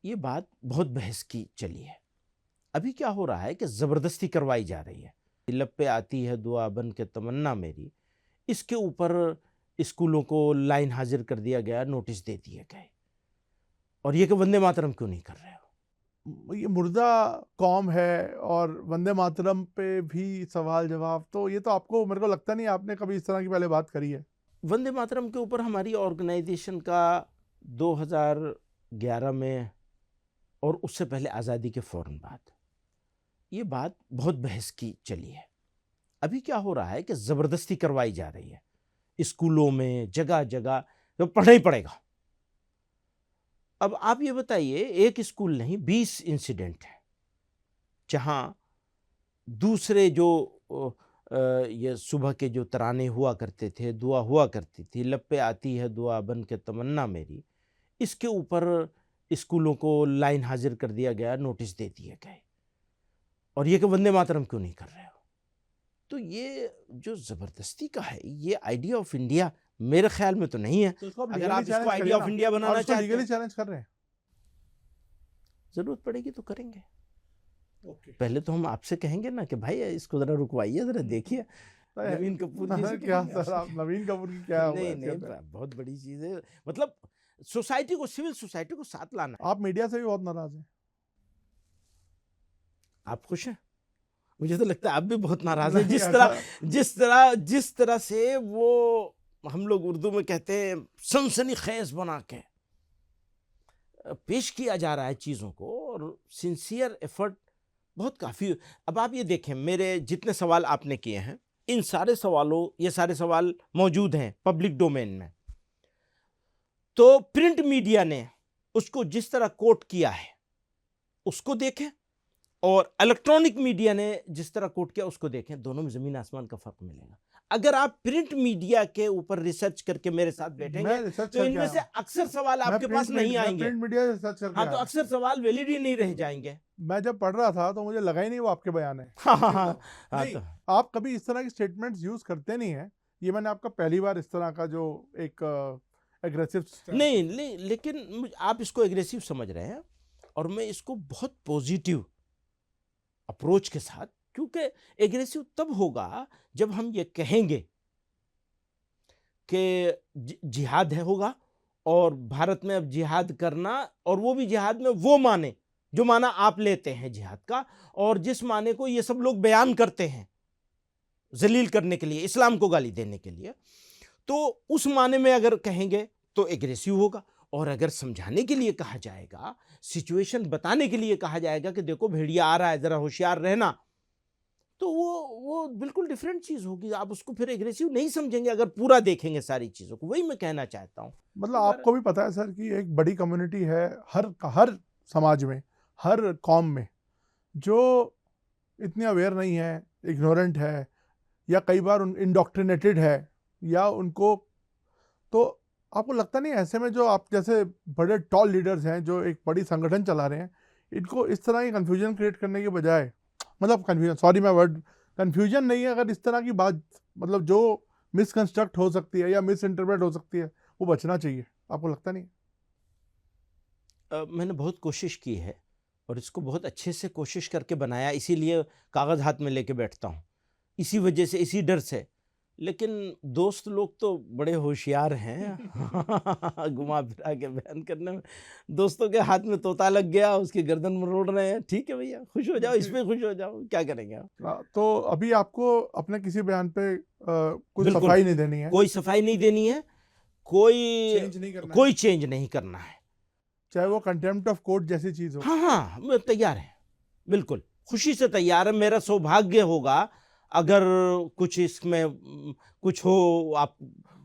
ये बात बहुत बहस की चली है। अभी क्या हो रहा है कि ज़बरदस्ती करवाई जा रही है। लब पे आती है दुआ बन के तमन्ना मेरी, इसके ऊपर स्कूलों को लाइन हाजिर कर दिया गया, नोटिस दे दिए गए। और ये कि वंदे मातरम क्यों नहीं कर रहे हो? ये मुर्दा कौम है और वंदे मातरम पे भी सवाल जवाब, तो ये तो आपको, मेरे को लगता नहीं आपने कभी इस तरह की पहले बात करी है। वंदे मातरम के ऊपर हमारी ऑर्गेनाइजेशन का 2011 में और उससे पहले आज़ादी के फ़ौरन बाद ये बात बहुत बहस की चली है। अभी क्या हो रहा है कि ज़बरदस्ती करवाई जा रही है स्कूलों में, जगह जगह, तो पढ़ना ही पड़ेगा। अब आप ये बताइए, एक स्कूल नहीं 20 इंसिडेंट है जहां दूसरे जो ये सुबह के जो तराने हुआ करते थे, दुआ हुआ करती थी, लब पे आती है दुआ बन के तमन्ना मेरी, इसके ऊपर स्कूलों को लाइन हाजिर कर दिया गया, नोटिस दे दिए गए। और ये कि वंदे मातरम क्यों नहीं कर रहे हो? तो ये जो ज़बरदस्ती का है, ये आइडिया ऑफ इंडिया मेरे ख्याल में तो नहीं है। तो अगर आप इसको आइडिया ऑफ इंडिया बनाना चाहते लीगली हैं, चैलेंज कर रहे हैं। जरूरत पड़ेगी तो करेंगे। ओके। पहले तो हम आपसे कहेंगे ना कि भाई इसको जरा रुकवाइए, जरा देखिए। नवीन कपूर जी से क्या कहेंगे सर, आप आपसे। नवीन कपूर की क्या नहीं नहीं, हैसियत है? बहुत बड़ी चीज है। मतलब सोसाइटी को, सिविल सोसाइटी को साथ लाना है। आप मीडिया से भी बहुत नाराज हैं। आप खुश हैं? मुझे तो लगता है आप भी बहुत नाराज हैं। नहीं, जिस तरह से वो, हम लोग उर्दू में कहते हैं, सनसनी खेज बना के पेश किया जा रहा है चीज़ों को, और सिंसियर एफर्ट बहुत काफ़ी। अब आप ये देखें, मेरे जितने सवाल आपने किए हैं, इन सारे सवालों, ये सारे सवाल मौजूद हैं पब्लिक डोमेन में। तो प्रिंट मीडिया ने उसको जिस तरह कोट किया है उसको देखें, और इलेक्ट्रॉनिक मीडिया ने जिस तरह कोट किया उसको देखें, दोनों में जमीन आसमान का फर्क मिलेगा। अगर आप प्रिंट मीडिया के ऊपर रिसर्च करके मेरे साथ बैठेंगे तो इनमें से अक्सर सवाल आपके पास नहीं आएंगे। प्रिंट मीडिया से रिसर्च करके हाँ, तो अक्सर सवाल वैलिड ही नहीं रह जाएंगे। मैं जब पढ़ रहा था तो मुझे लगा ही नहीं वो आपके बयान है। हाँ हाँ हाँ, नहीं, तो आप कभी इस तरह की स्टेटमेंट्स यूज करते नहीं है। ये मैंने आपका पहली बार इस तरह का जो एक एग्रेसिव नहीं नहीं, लेकिन आप इसको एग्रेसिव समझ रहे हैं और मैं इसको बहुत पॉजिटिव अप्रोच के साथ, क्योंकि एग्रेसिव तब होगा जब हम ये कहेंगे कि जिहाद है होगा, और भारत में अब जिहाद करना, और वो भी जिहाद में वो माने जो माना आप लेते हैं जिहाद का, और जिस माने को ये सब लोग बयान करते हैं जलील करने के लिए, इस्लाम को गाली देने के लिए, तो उस माने में अगर कहेंगे तो एग्रेसिव होगा। और अगर समझाने के लिए कहा जाएगा, सिचुएशन बताने के लिए कहा जाएगा कि देखो भेड़िया आ रहा है, जरा होशियार रहना, तो वो बिल्कुल डिफरेंट चीज होगी। आप उसको फिर एग्रेसिव नहीं समझेंगे अगर पूरा देखेंगे सारी चीजों को। वही मैं कहना चाहता हूं। मतलब आपको भी पता है सर कि एक बड़ी कम्युनिटी है हर समाज में, हर कौम में, जो इतनी अवेयर नहीं है, इग्नोरेंट है, या कई बार इंडोक्ट्रिनेटेड है, या उनको, तो आपको लगता नहीं ऐसे में जो आप जैसे बड़े टॉल लीडर्स हैं जो एक बड़ी संगठन चला रहे हैं, इनको इस तरह की कंफ्यूजन क्रिएट करने के बजाय, मतलब कंफ्यूजन, सॉरी मैं वर्ड, कंफ्यूजन नहीं है, अगर इस तरह की बात, मतलब जो मिसकंस्ट्रक्ट हो सकती है या मिस इंटरप्रेट हो सकती है, वो बचना चाहिए। आपको लगता नहीं? मैंने बहुत कोशिश की है और इसको बहुत अच्छे से कोशिश करके बनाया, इसीलिए कागज़ हाथ में लेके बैठता हूँ, इसी वजह से, इसी डर से। लेकिन दोस्त लोग तो बड़े होशियार हैं घुमा फिरा के बयान करने में। दोस्तों के हाथ में तोता लग गया, उसकी गर्दन मरोड़ रहे हैं। ठीक है भैया, खुश हो जाओ, इस पे खुश हो जाओ, क्या करेंगे आप। तो अभी आपको अपने किसी बयान पे कुछ बिल्कुल सफाई नहीं देनी है, कोई सफाई नहीं देनी है, कोई चेंज नहीं करना है, चाहे वो कंटेम्प्ट ऑफ कोर्ट जैसी चीज हो। हाँ हाँ, मैं तैयार है, बिल्कुल खुशी से तैयार है। मेरा सौभाग्य होगा अगर कुछ इसमें कुछ हो, आप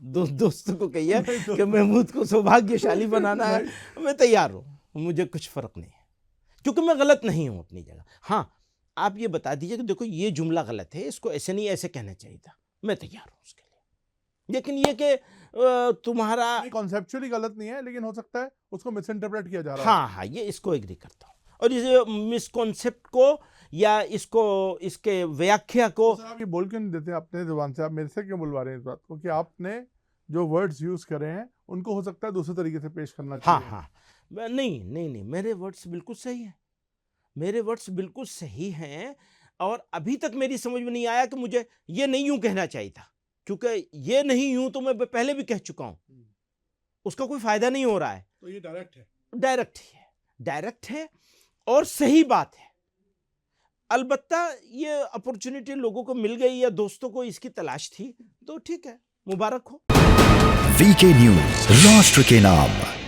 दोस्तों को कहिए कि महमूद को सौभाग्यशाली बनाना है, मैं तैयार हूँ, मुझे कुछ फर्क नहीं है, क्योंकि मैं गलत नहीं हूँ अपनी जगह। हाँ, आप ये बता दीजिए कि देखो ये जुमला गलत है, इसको ऐसे नहीं ऐसे कहना चाहिए था, मैं तैयार हूँ उसके लिए। लेकिन ये कि तुम्हारा कॉन्सेप्चुअली गलत नहीं है, लेकिन हो सकता है उसको मिसइंटरप्रेट किया जा रहा है। हाँ हाँ, ये इसको एग्री करता हूँ, और इस मिसकॉन्सेप्ट को या इसको, इसके व्याख्या को। तो आप ये बोल क्यों नहीं देते अपने जुबान से? आप मेरे से क्यों बुलवा रहे हैं इस बात को कि आपने जो वर्ड्स यूज करे हैं उनको हो सकता है दूसरे तरीके से पेश करना चाहिए? हाँ हाँ, नहीं नहीं नहीं, मेरे वर्ड्स बिल्कुल सही हैं, मेरे वर्ड्स बिल्कुल सही हैं। और अभी तक मेरी समझ में नहीं आया कि मुझे ये नहीं यूं कहना चाहिए था, क्योंकि ये नहीं यूं तो मैं पहले भी कह चुका हूं, उसका कोई फायदा नहीं हो रहा है। तो ये डायरेक्ट है, डायरेक्ट ही है, डायरेक्ट है और सही बात है। अलबत्ता ये अपॉर्चुनिटी लोगों को मिल गई या दोस्तों को इसकी तलाश थी, तो ठीक है, मुबारक हो। वीके न्यूज, राष्ट्र के नाम।